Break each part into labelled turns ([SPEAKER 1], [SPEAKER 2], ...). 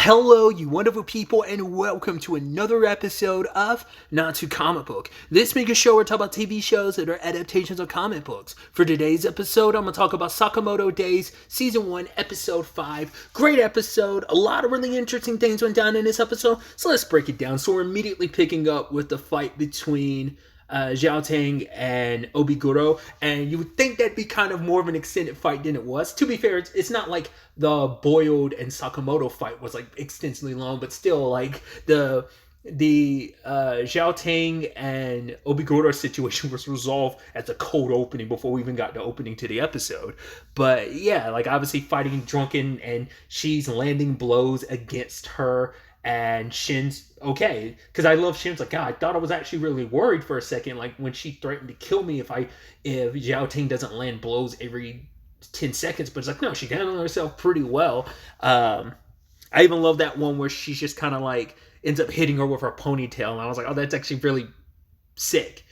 [SPEAKER 1] Hello, you wonderful people, and welcome to another episode of Not Too Comic Book. This mega show we're talking about TV shows that are adaptations of comic books. For today's episode, I'm going to talk about Sakamoto Days, Season 1, Episode 5. Great episode. A lot of really interesting things went down in this episode, so let's break it down. So we're immediately picking up with the fight between Zhao Tang and Obiguro, and you would think that'd be kind of more of an extended fight than it was. To be fair, it's not like the Boiled and Sakamoto fight was like extensively long, but still, like the Zhao Tang and Obiguro situation was resolved as a cold opening before we even got the opening to the episode. But yeah, like obviously fighting drunken, and she's landing blows against her. And Shin's okay, because I love Shin's like, God, I thought I was actually really worried for a second, like when she threatened to kill me if Zhao Ting doesn't land blows every 10 seconds, but it's like, no, she handled herself pretty well. I even love that one where she's just kind of like ends up hitting her with her ponytail, and I was like, oh, that's actually really sick.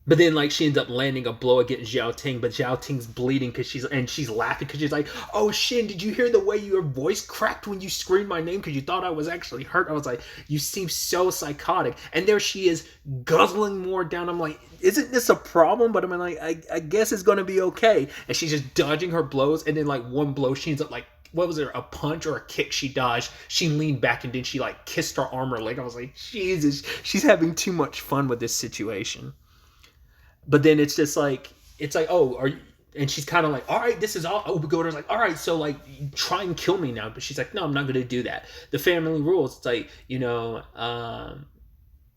[SPEAKER 1] But then, like, she ends up landing a blow against Zhao Ting, but Zhao Ting's bleeding because she's laughing because she's like, "Oh, Shin, did you hear the way your voice cracked when you screamed my name because you thought I was actually hurt?" I was like, "You seem so psychotic." And there she is, guzzling more down. I'm like, "Isn't this a problem?" But I'm like, I guess it's gonna be okay. And she's just dodging her blows, and then like one blow, she ends up like, what was it, a punch or a kick she dodged? She leaned back and then she like kissed her arm or leg. I was like, Jesus, she's having too much fun with this situation. But then it's like, oh, are you? And she's kind of like, all right, this is all. Obigoro's like, all right, so like, try and kill me now. But she's like, no, I'm not going to do that. The family rules. It's like,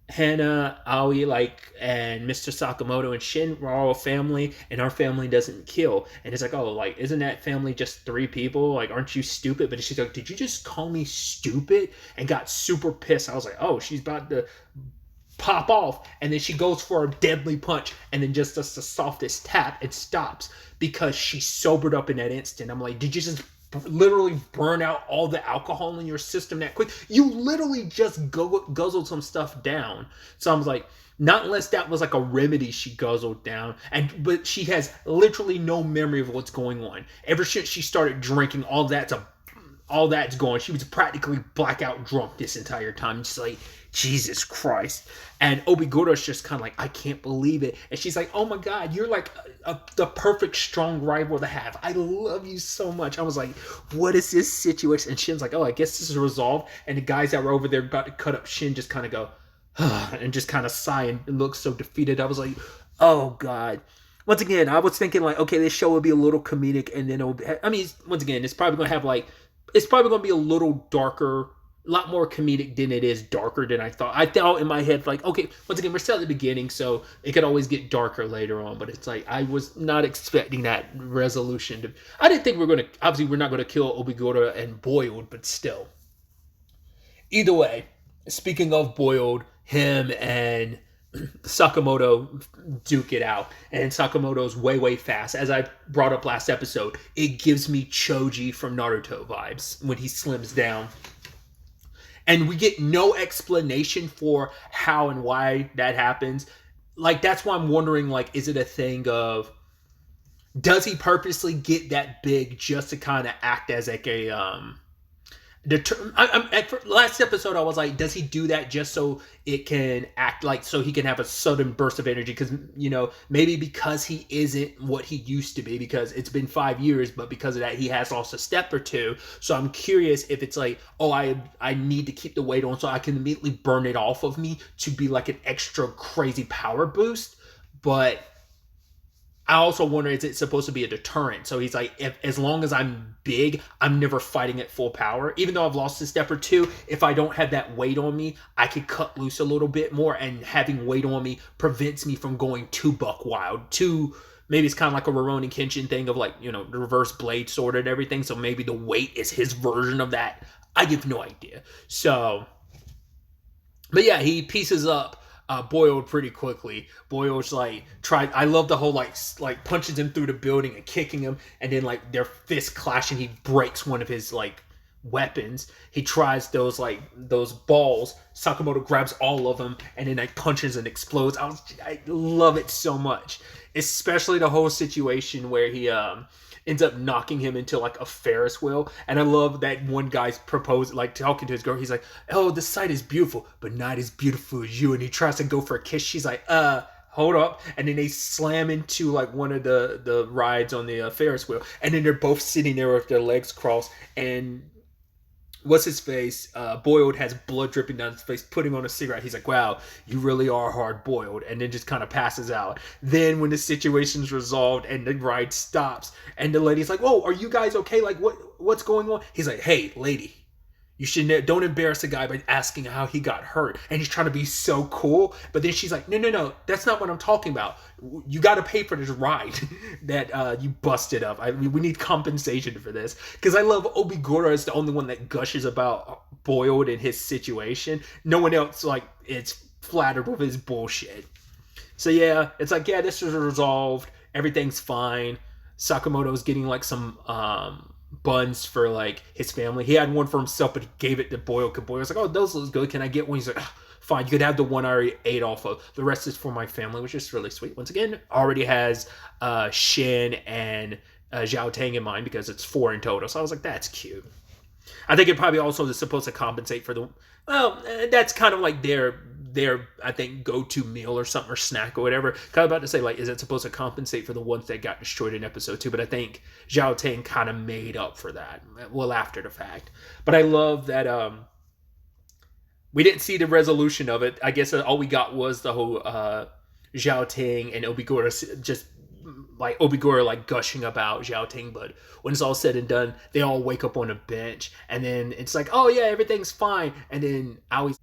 [SPEAKER 1] Hannah, Aoi, like, and Mr. Sakamoto and Shin were all a family, and our family doesn't kill. And it's like, oh, like, isn't that family just 3 people? Like, aren't you stupid? But she's like, did you just call me stupid? And got super pissed. I was like, oh, she's about to pop off, and then she goes for a deadly punch and then just does the softest tap and stops because she sobered up in that instant. I'm like, did you just literally burn out all the alcohol in your system that quick? You literally just guzzled some stuff down. So I was like, not unless that was like a remedy she guzzled down, but she has literally no memory of what's going on. Ever since she started drinking, all that's gone. She was practically blackout drunk this entire time. Just like, Jesus Christ. And Obigoro's just kind of like, I can't believe it. And she's like, oh my God, you're like the perfect strong rival to have. I love you so much. I was like, what is this situation? And Shin's like, oh, I guess this is resolved. And the guys that were over there about to cut up Shin just kind of go, and just kind of sigh and look so defeated. I was like, oh God. Once again, I was thinking like, okay, this show will be a little comedic, and then once again, it's probably going to have like, it's probably going to be a little darker, a lot more comedic than it is darker than I thought. I thought in my head, like, okay, once again, we're still at the beginning, so it could always get darker later on, but it's like, I was not expecting that resolution. I didn't think obviously we're not going to kill Obiguro and Boiled, but still. Either way, speaking of Boiled, him and Sakamoto duke it out, and Sakamoto's way fast. As I brought up last episode, it gives me Choji from Naruto vibes when he slims down. And we get no explanation for how and why that happens. Like, that's why I'm wondering, like, is it a thing of, does he purposely get that big just to kind of act as like a last episode I was like, does he do that just so it can act like, so he can have a sudden burst of energy? Because, maybe because he isn't what he used to be, because it's been 5 years, but because of that he has lost a step or two. So I'm curious if it's like, oh, I need to keep the weight on so I can immediately burn it off of me to be like an extra crazy power boost. But I also wonder, is it supposed to be a deterrent? So he's like, as long as I'm big, I'm never fighting at full power. Even though I've lost a step or two, if I don't have that weight on me, I could cut loose a little bit more. And having weight on me prevents me from going too buck wild. Maybe it's kind of like a Rurouni Kenshin thing of like, the reverse blade sword and everything. So maybe the weight is his version of that. I have no idea. So, but yeah, he pieces up Boiled pretty quickly. Boiled's like, I love the whole like punches him through the building and kicking him, and then like their fists clash and he breaks one of his like weapons. He tries those balls. Sakamoto grabs all of them and then like punches and explodes. I love it so much, especially the whole situation where he ends up knocking him into like a Ferris wheel. And I love that one guy's proposed, like talking to his girl. He's like, "Oh, the sight is beautiful, but not as beautiful as you." And he tries to go for a kiss. She's like, hold up. And then they slam into like one of the rides on the Ferris wheel, and then they're both sitting there with their legs crossed, and what's his face? Boiled has blood dripping down his face, putting on a cigarette. He's like, "Wow, you really are hard boiled," and then just kind of passes out. Then when the situation's resolved and the ride stops, and the lady's like, "Whoa, are you guys okay? Like, what's going on?" He's like, "Hey, lady, you should don't embarrass a guy by asking how he got hurt." And he's trying to be so cool, but then she's like, "No, that's not what I'm talking about. You got to pay for this ride that you busted up. We need compensation for this." Because I love Obigura is the only one that gushes about Boiled in his situation. No one else like it's flattered with his bullshit. So yeah, it's like, yeah, this is resolved. Everything's fine. Sakamoto's getting like some buns for like his family. He had one for himself, but he gave it to Boyle. Cause Boyle was like, "Oh, those look good. Can I get one?" He's like, "Ah, fine, you could have the one I already ate off of. The rest is for my family," which is really sweet. Once again, already has Shin and Zhao Tang in mind because it's 4 in total. So I was like, that's cute. I think it probably also is supposed to compensate for the. Well, that's kind of like their I think go-to meal or something or snack or whatever. Kind of about to say like, is it supposed to compensate for the ones that got destroyed in episode 2? But I think Zhao Tang kind of made up for that. Well, after the fact. But I love that we didn't see the resolution of it. I guess all we got was the whole Zhao Tang and Obigura just like Obigura like gushing about Zhao Ting, but when it's all said and done, they all wake up on a bench, and then it's like, "Oh yeah, everything's fine," and then Aoi,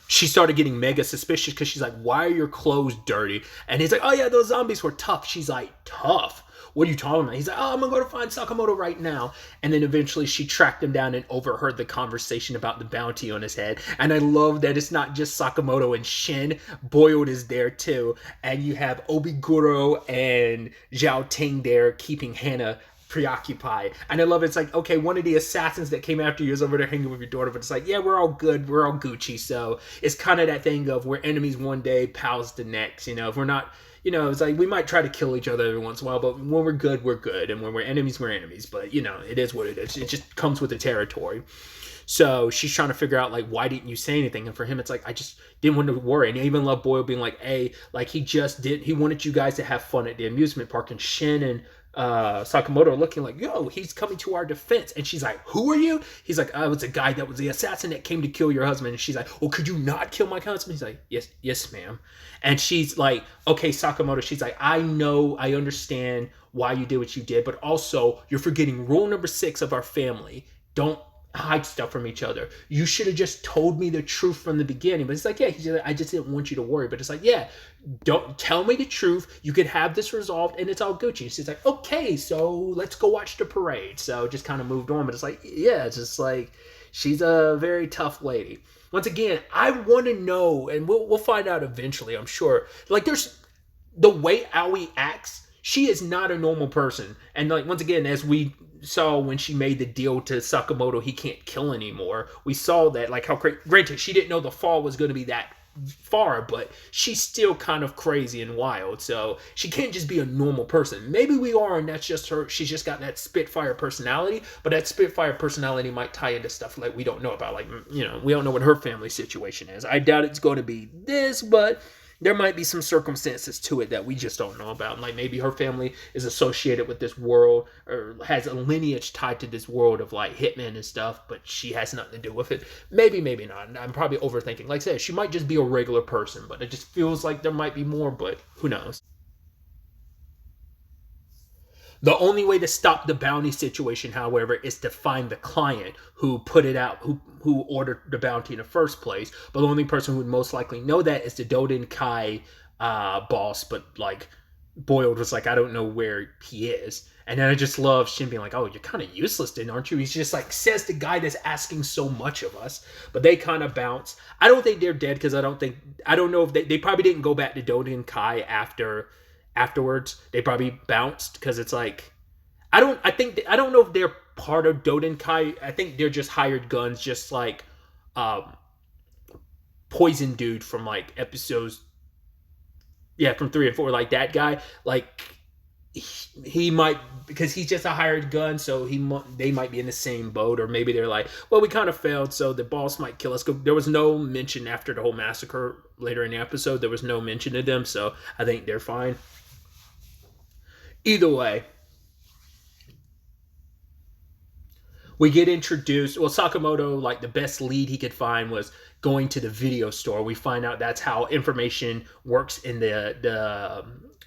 [SPEAKER 1] she started getting mega suspicious because she's like, "Why are your clothes dirty?" And he's like, "Oh yeah, those zombies were tough." She's like, "Tough? What are you talking about?" He's like, "Oh, I'm gonna go to find Sakamoto right now." And then eventually she tracked him down and overheard the conversation about the bounty on his head. And I love that it's not just Sakamoto and Shin. Boiled is there too. And you have Obiguro and Zhao Ting there keeping Hannah preoccupied. And I love it. It's like, okay, one of the assassins that came after you is over there hanging with your daughter, but it's like, yeah, we're all good, we're all Gucci. So it's kind of that thing of we're enemies one day, pals the next. You know, if we're not, you know, it's like we might try to kill each other every once in a while, but when we're good, we're good, and when we're enemies. But you know, it is what it is. It just comes with the territory. So she's trying to figure out like, why didn't you say anything? And for him, it's like, I just didn't want to worry. And I even love Boyle being like, "Hey, like he wanted you guys to have fun at the amusement park." And Shin and Sakamoto are looking like, "Yo, he's coming to our defense." And she's like, "Who are you?" He's like, "I was a guy that was the assassin that came to kill your husband." And she's like, "Well, could you not kill my husband?" He's like, yes, ma'am." And she's like, "Okay, Sakamoto." She's like, "I know, I understand why you did what you did, but also you're forgetting rule number 6 of our family. Don't hide stuff from each other. You should have just told me the truth from the beginning." But it's like, yeah, like, "I just didn't want you to worry." But it's like, yeah, don't tell me the truth. You could have this resolved and it's all Gucci. She's like, "Okay, so let's go watch the parade." So just kind of moved on. But it's like, yeah, it's just like she's a very tough lady. Once again, I want to know, and we'll find out eventually, I'm sure. Like, there's the way Aoi acts, she is not a normal person. And like, once again, as we saw when she made the deal to Sakamoto, he can't kill anymore. We saw that, like, how granted she didn't know the fall was going to be that far, but she's still kind of crazy and wild. So she can't just be a normal person. Maybe we are, and that's just her. She's just got that Spitfire personality, but that Spitfire personality might tie into stuff like we don't know about. Like, you know, we don't know what her family situation is. I doubt it's going to be this, but there might be some circumstances to it that we just don't know about. Like maybe her family is associated with this world or has a lineage tied to this world of like hitmen and stuff, but she has nothing to do with it. Maybe, maybe not. I'm probably overthinking. Like I said, she might just be a regular person, but it just feels like there might be more, but who knows? The only way to stop the bounty situation, however, is to find the client who put it out, who ordered the bounty in the first place. But the only person who would most likely know that is the Doden Kai boss. But like Boiled was like, "I don't know where he is." And then I just love Shin being like, "Oh, you're kind of useless then, aren't you?" He's just like says the guy that's asking so much of us. But they kind of bounce. I don't think they're dead because I don't know if they probably didn't go back to Doden Kai afterwards. They probably bounced because it's like I don't know if they're part of Doden Kai. I think they're just hired guns, just like um Poison Dude from like episodes, yeah, from 3 and 4, like that guy. Like he might, because he's just a hired gun, so they might be in the same boat, or maybe they're like, well, we kind of failed, so the boss might kill us. There was no mention after the whole massacre later in the episode. There was no mention of them, so I think they're fine. Either way, we get introduced. Well, Sakamoto, like the best lead he could find was going to the video store. We find out that's how information works in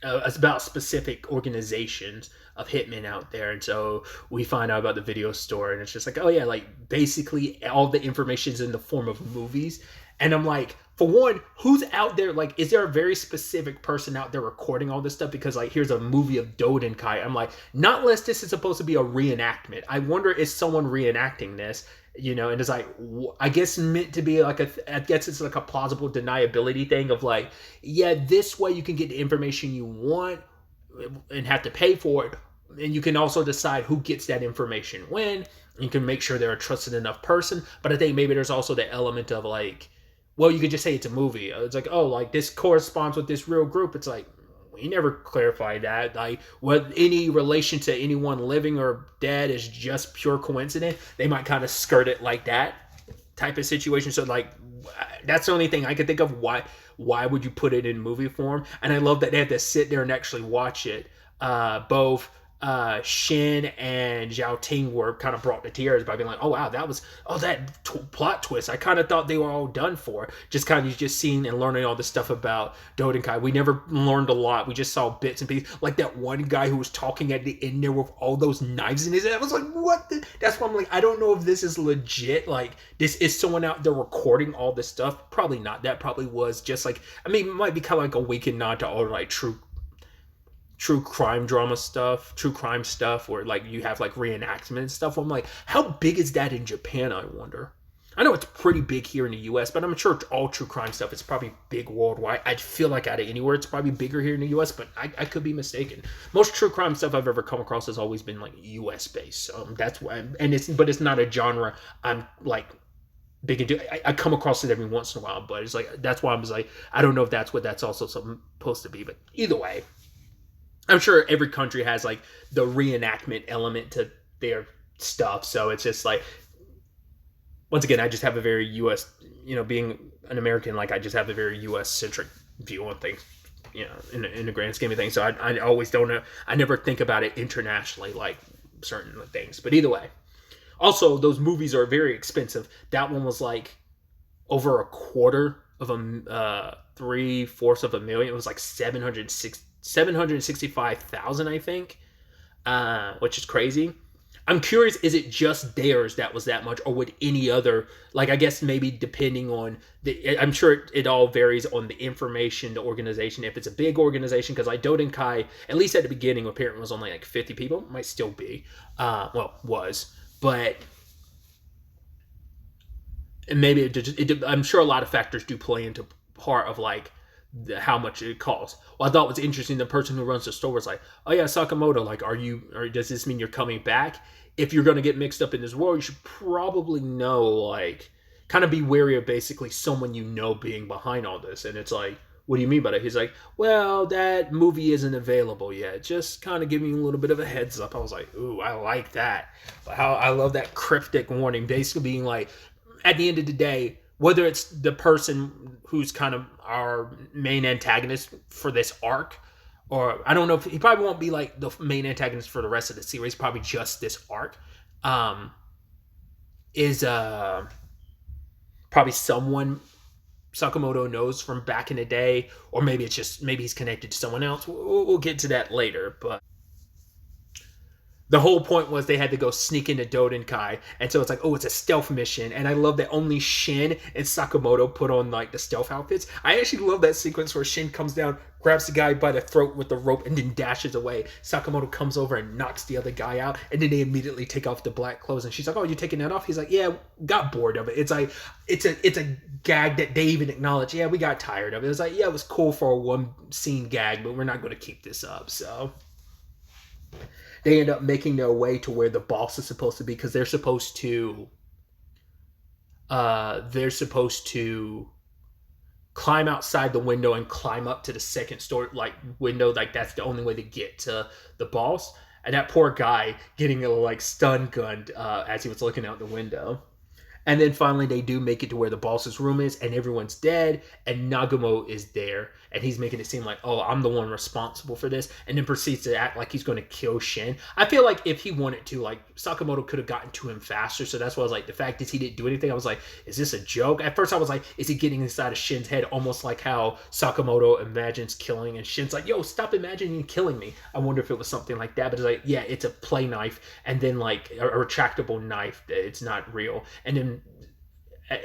[SPEAKER 1] it's about specific organizations of hitmen out there. And so we find out about the video store, and it's just like, oh yeah, like basically all the information is in the form of movies. And I'm like, for one, who's out there? Like, is there a very specific person out there recording all this stuff? Because like, here's a movie of Dodenkai. I'm like, not unless this is supposed to be a reenactment. I wonder, is someone reenacting this? And it's like, I guess meant to be like I guess it's like a plausible deniability thing of like, yeah, this way you can get the information you want and have to pay for it, and you can also decide who gets that information when. You can make sure they're a trusted enough person. But I think maybe there's also the element of like, well, you could just say it's a movie. It's like, oh, like this corresponds with this real group. It's like, we never clarified that. Like, what any relation to anyone living or dead is just pure coincidence. They might kind of skirt it like that type of situation. So, like, that's the only thing I could think of. Why would you put it in movie form? And I love that they had to sit there and actually watch it. Both Shin and Zhao Ting were kind of brought to tears by being like, oh wow, that plot twist. I kind of thought they were all done for. Just kind of just seeing and learning all this stuff about Dodenkai. We never learned a lot. We just saw bits and pieces. Like that one guy who was talking at the end there with all those knives in his head. I was like, what? That's why I'm like, I don't know if this is legit. Like, this is someone out there recording all this stuff. Probably not. That probably was just like, I mean, it might be kind of like a weekend nod to all like true crime drama stuff, true crime stuff, where like you have like reenactment stuff. I'm like, how big is that in Japan, I wonder? I know it's pretty big here in the US, but I'm sure all true crime stuff is probably big worldwide. I feel like out of anywhere it's probably bigger here in the US, but I could be mistaken. Most true crime stuff I've ever come across has always been like US based. So that's why, it's not a genre I'm like big into. I come across it every once in a while, but it's like, that's why I was like, I don't know if that's what that's also supposed to be, but either way, I'm sure every country has like the reenactment element to their stuff. So it's just like, once again, I just have a very US, being an American, like I just have a very US centric view on things, in the grand scheme of things. So I always don't know. I never think about it internationally, like certain things. But either way, also those movies are very expensive. That one was like over a quarter of a 3/4 of a million. It was like 765,000, I think, which is crazy. I'm curious, is it just theirs that was that much, or would any other, like, I guess maybe depending on I'm sure it all varies on the information, the organization. If it's a big organization, because like Dodenkai, at least at the beginning, apparently was only like 50 people, might still be, was, but and maybe I'm sure a lot of factors do play into part of like how much it costs. Well, I thought was interesting. The person who runs the store was like, "Oh yeah, Sakamoto. Like, or does this mean you're coming back? If you're going to get mixed up in this world, you should probably know, like, kind of be wary of basically someone being behind all this." And it's like, what do you mean by that? He's like, well, that movie isn't available yet. Just kind of giving you a little bit of a heads up. I was like, ooh, I like that. How I love that cryptic warning, basically being like, at the end of the day, whether it's the person who's kind of our main antagonist for this arc, or I don't know if he probably won't be like the main antagonist for the rest of the series, probably just this arc, is probably someone Sakamoto knows from back in the day, or maybe maybe he's connected to someone else. We'll get to that later, but the whole point was they had to go sneak into Dodenkai, and so it's like, oh, it's a stealth mission. And I love that only Shin and Sakamoto put on like the stealth outfits. I actually love that sequence where Shin comes down, grabs the guy by the throat with the rope, and then dashes away. Sakamoto comes over and knocks the other guy out, and then they immediately take off the black clothes. And she's like, "Oh, you taking that off?" He's like, "Yeah, got bored of it." It's like it's a gag that they even acknowledge. Yeah, we got tired of it. It was like, yeah, it was cool for a one scene gag, but we're not going to keep this up. So they end up making their way to where the boss is supposed to be, because they're supposed to climb outside the window and climb up to the second story like window. Like that's the only way to get to the boss. And that poor guy getting like stun gunned as he was looking out the window. And then finally, they do make it to where the boss's room is, and everyone's dead, and Nagumo is there, and he's making it seem like, oh, I'm the one responsible for this, and then proceeds to act like he's going to kill Shin. I feel like if he wanted to, like, Sakamoto could have gotten to him faster, so that's why I was like, the fact is he didn't do anything, I was like, is this a joke? At first I was like, is he getting inside of Shin's head, almost like how Sakamoto imagines killing, and Shin's like, yo, stop imagining killing me. I wonder if it was something like that, but it's like, yeah, it's a play knife, and then, like, a retractable knife, it's not real. And then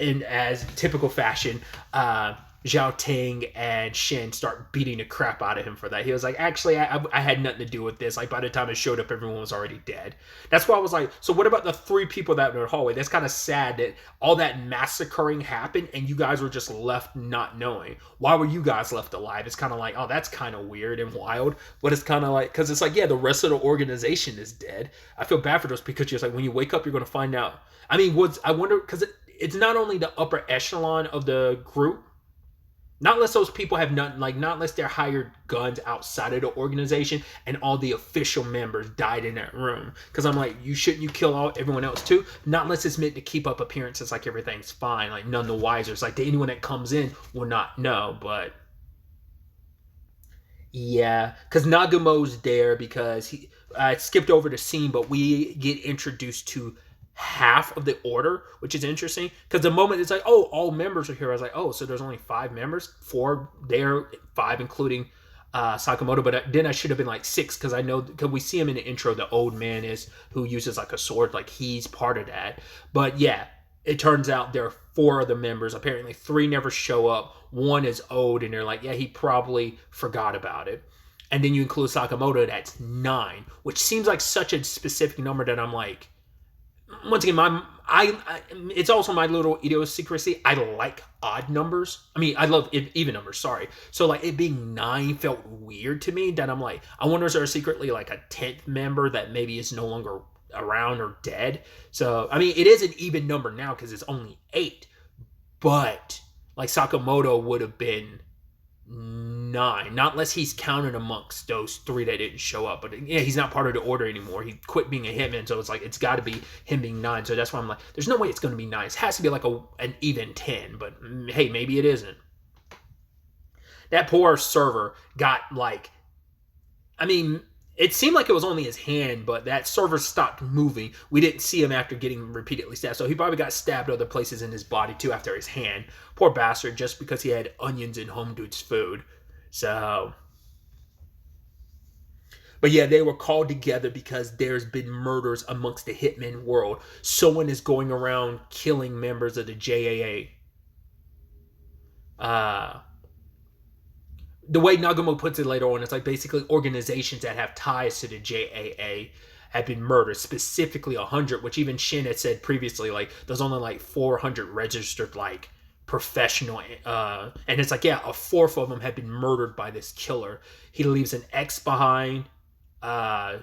[SPEAKER 1] in as typical fashion, Zhao Ting and Shin start beating the crap out of him for that. He was like, actually, I had nothing to do with this. Like, by the time it showed up, everyone was already dead. That's why I was like, so what about the 3 people that were in the hallway? That's kind of sad that all that massacring happened and you guys were just left not knowing. Why were you guys left alive? It's kind of like, oh, that's kind of weird and wild. But it's kind of like, because it's like, yeah, the rest of the organization is dead. I feel bad for those because you're like, when you wake up, you're going to find out. I mean, I wonder, because it's not only the upper echelon of the group, not unless those people have nothing, like not unless they're hired guns outside of the organization and all the official members died in that room. Because I'm like, you kill everyone else too? Not unless it's meant to keep up appearances like everything's fine, like none the wiser. It's like anyone that comes in will not know, but yeah, because Nagumo's there because I skipped over the scene, but we get introduced to half of the order, which is interesting because the moment it's like, oh, all members are here, I was like, oh, so there's only 5 members, 4 there, 5 including Sakamoto, but then I should have been like 6 because I know because we see him in the intro, the old man is who uses like a sword, like he's part of that. But yeah, it turns out there are 4 of the members. Apparently 3 never show up, 1 is old, and they're like, yeah, he probably forgot about it. And then you include Sakamoto, that's 9, which seems like such a specific number that I'm like, once again, it's also my little idiosyncrasy. I like odd numbers. I mean, I love even numbers. Sorry. So like it being 9 felt weird to me. That I'm like, I wonder is there secretly like a 10th member that maybe is no longer around or dead. So I mean, it is an even number now because it's only 8. But like Sakamoto would have been 9, not unless he's counted amongst those 3 that didn't show up. But yeah, he's not part of the order anymore. He quit being a hitman, so it's like it's got to be him being 9. So that's why I'm like, there's no way it's going to be 9. It has to be like an even 10. But hey, maybe it isn't. That poor server got like, I mean, it seemed like it was only his hand, but that server stopped moving. We didn't see him after getting repeatedly stabbed. So he probably got stabbed other places in his body too after his hand. Poor bastard, just because he had onions in home dude's food. So, but yeah, they were called together because there's been murders amongst the hitman world. Someone is going around killing members of the JAA. The way Nagumo puts it later on, it's like basically organizations that have ties to the JAA have been murdered, specifically 100, which even Shin had said previously, like there's only like 400 registered like professional, and it's like, yeah, a fourth of them have been murdered by this killer. He leaves an X behind, and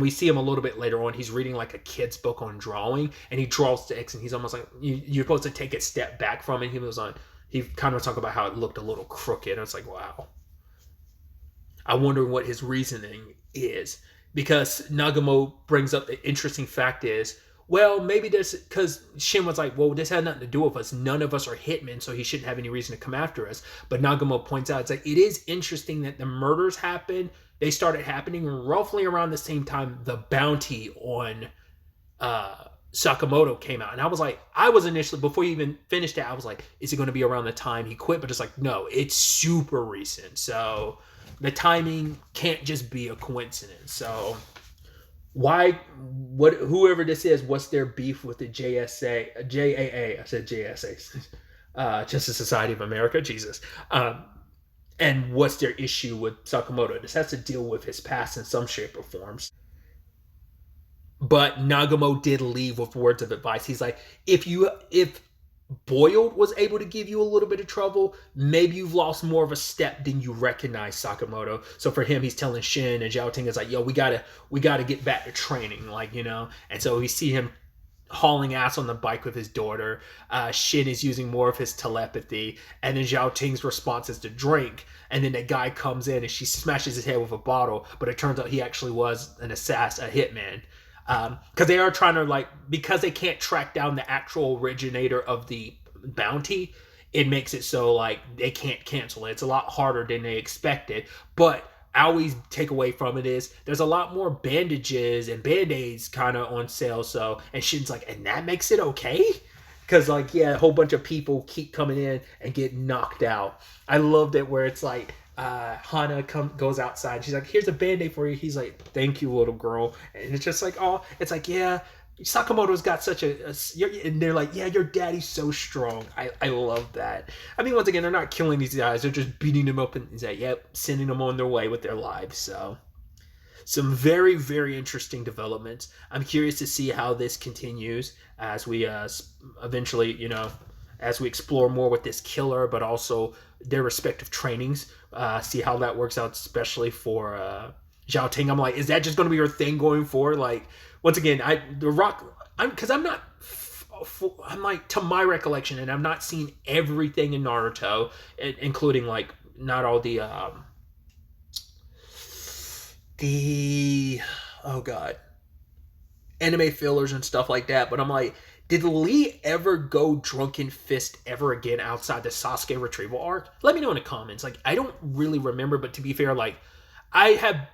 [SPEAKER 1] we see him a little bit later on. He's reading like a kid's book on drawing, and he draws the X, and he's almost like you're supposed to take a step back from it. He kind of talked about how it looked a little crooked. I was like, wow. I wonder what his reasoning is. Because Nagumo brings up the interesting fact is, well, maybe this, because Shin was like, well, this had nothing to do with us. None of us are hitmen, so he shouldn't have any reason to come after us. But Nagumo points out, it's like, it is interesting that the murders happened. They started happening roughly around the same time the bounty on Sakamoto came out. And I was initially, before you even finished it, I was like, is it going to be around the time he quit? But it's like, no, it's super recent. So the timing can't just be a coincidence. So whoever this is, what's their beef with the JAA? I said JSA, Justice Society of America, Jesus. And what's their issue with Sakamoto? This has to deal with his past in some shape or forms. But Nagumo did leave with words of advice. He's like, if Boiled was able to give you a little bit of trouble, maybe you've lost more of a step than you recognize, Sakamoto. So for him, he's telling Shin and Zhao Ting is like, yo, we gotta get back to training, like, you know. And so we see him hauling ass on the bike with his daughter. Shin is using more of his telepathy, and then Zhao Ting's response is to drink. And then the guy comes in and she smashes his head with a bottle, but it turns out he actually was an assassin, a hitman. Because they are trying to, like, because they can't track down the actual originator of the bounty, it makes it so, like, they can't cancel it. It's a lot harder than they expected. But I always take away from it is there's a lot more bandages and band-aids kind of on sale. So, and Shin's like, and that makes it okay? Because, like, yeah, a whole bunch of people keep coming in and get knocked out. I loved it where it's like, Hana goes outside. She's like, here's a band-aid for you. He's like, thank you, little girl. And it's just like, oh, it's like, yeah, Sakamoto's got such and they're like, yeah, your daddy's so strong. I love that. I mean, once again, they're not killing these guys. They're just beating them up and like, yep, sending them on their way with their lives. So some very, very interesting developments. I'm curious to see how this continues as we eventually, as we explore more with this killer, but also their respective trainings. See how that works out, especially for Zhao Ting. I'm like, is that just going to be her thing going forward? Like, once again, I'm like, to my recollection, and I've not seen everything in Naruto, including like not all the oh god, anime fillers and stuff like that. But I'm like, did Lee ever go drunken fist ever again outside the Sasuke retrieval arc? Let me know in the comments. Like, I don't really remember, but to be fair, like, I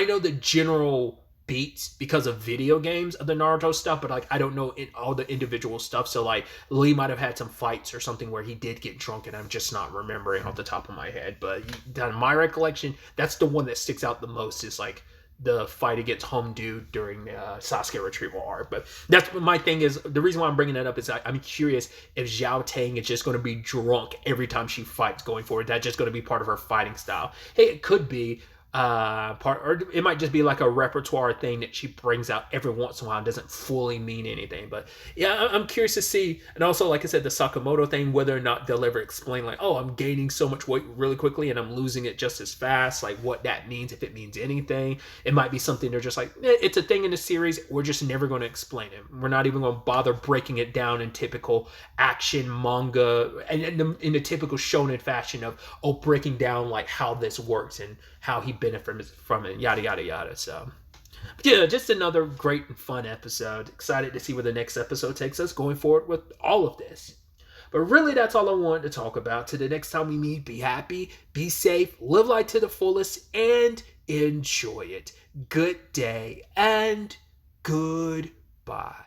[SPEAKER 1] know the general beats because of video games of the Naruto stuff, but like I don't know all the individual stuff. So like Lee might have had some fights or something where he did get drunk, and I'm just not remembering off the top of my head. But in my recollection, that's the one that sticks out the most, is like the fight against Homdu during the Sasuke retrieval arc. But that's my thing, is the reason why I'm bringing that up is I'm curious if Zhao Tang is just going to be drunk every time she fights going forward. That's just going to be part of her fighting style. Hey, it could be or it might just be like a repertoire thing that she brings out every once in a while and doesn't fully mean anything. But yeah, I'm curious to see. And also, like I said, the Sakamoto thing, whether or not they'll ever explain like, oh, I'm gaining so much weight really quickly and I'm losing it just as fast, like what that means, if it means anything. It might be something they're just like, it's a thing in the series, we're just never going to explain it. We're not even going to bother breaking it down in typical action manga and in the typical shonen fashion of, oh, breaking down like how this works and how he benefits from it, yada yada yada. So but yeah, just another great and fun episode. Excited to see where the next episode takes us going forward with all of this. But really, that's all I wanted to talk about. Till the next time we meet, be happy, be safe, live life to the fullest, and enjoy it. Good day and goodbye.